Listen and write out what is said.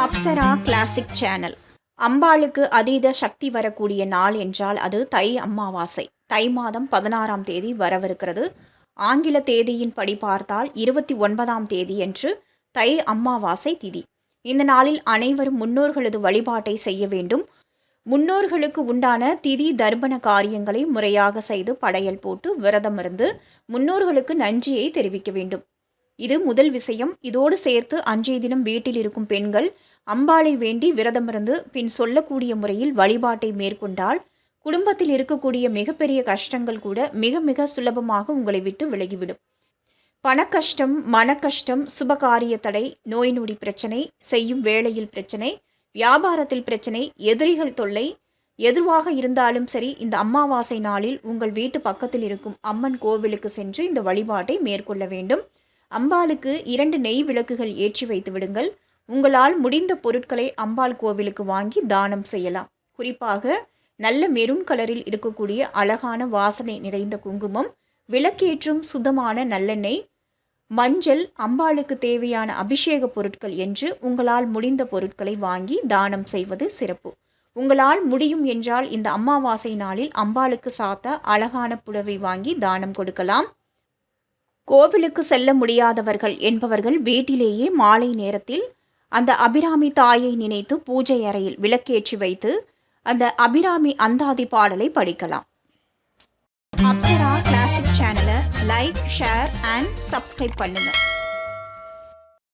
Apsara classic channel. அம்பாளுக்கு அதீத சக்தி வரக்கூடிய நாள் என்றால் அது தை அமாவாசை. தை மாதம் 16ஆம் தேதி வரவிருக்கிறது. ஆங்கில தேதியின் படி பார்த்தால் 29ஆம் தேதி என்று தை அமாவாசை திதி. இந்த நாளில் அனைவரும் முன்னோர்களது வழிபாட்டை செய்ய வேண்டும். முன்னோர்களுக்கு உண்டான திதி தர்ப்பண காரியங்களை முறையாக செய்து படையல் போட்டு விரதம் இருந்து முன்னோர்களுக்கு நன்றியை தெரிவிக்க வேண்டும். இது முதல் விஷயம். இதோடு சேர்த்து அன்றைய தினம் வீட்டில் இருக்கும் பெண்கள் அம்பாளை வேண்டி விரதமிருந்து பின் சொல்லக்கூடிய முறையில் வழிபாட்டை மேற்கொண்டால் குடும்பத்தில் இருக்கக்கூடிய மிகப்பெரிய கஷ்டங்கள் கூட மிக மிக சுலபமாக உங்களை விட்டு விலகிவிடும். பணக்கஷ்டம், மனக்கஷ்டம், சுபகாரிய தடை, நோய் நொடி பிரச்சனை, செய்யும் வேளையில் பிரச்சனை, வியாபாரத்தில் பிரச்சனை, எதிரிகள் தொல்லை எதுவாக இருந்தாலும் சரி, இந்த அமாவாசை நாளில் உங்கள் வீட்டு பக்கத்தில் இருக்கும் அம்மன் கோவிலுக்கு சென்று இந்த வழிபாட்டை மேற்கொள்ள வேண்டும். அம்பாளுக்கு 2 நெய் விளக்குகள் ஏற்றி வைத்து விடுங்கள். உங்களால் முடிந்த பொருட்களை அம்பாள் கோவிலுக்கு வாங்கி தானம் செய்யலாம். குறிப்பாக நல்ல மெரூன் கலரில் இருக்கக்கூடிய அழகான வாசனை நிறைந்த குங்குமம், விளக்கேற்றும் சுத்தமான நல்லெண்ணெய், மஞ்சள், அம்பாளுக்கு தேவையான அபிஷேக பொருட்கள் என்று உங்களால் முடிந்த பொருட்களை வாங்கி தானம் செய்வது சிறப்பு. உங்களால் முடியும் என்றால் இந்த அமாவாசை நாளில் அம்பாளுக்கு சாத்த அழகான புடவை வாங்கி தானம் கொடுக்கலாம். கோவிலுக்கு செல்ல முடியாதவர்கள் என்பவர்கள் வீட்டிலேயே மாலை நேரத்தில் அந்த அபிராமி தாயை நினைத்து பூஜை அறையில் விளக்கேற்றி வைத்து அந்த அபிராமி அந்தாதி பாடலை படிக்கலாம். அப்சரா கிளாசிக் சேனலை லைக், ஷேர் அண்ட் சப்ஸ்கிரைப் பண்ணுங்கள்.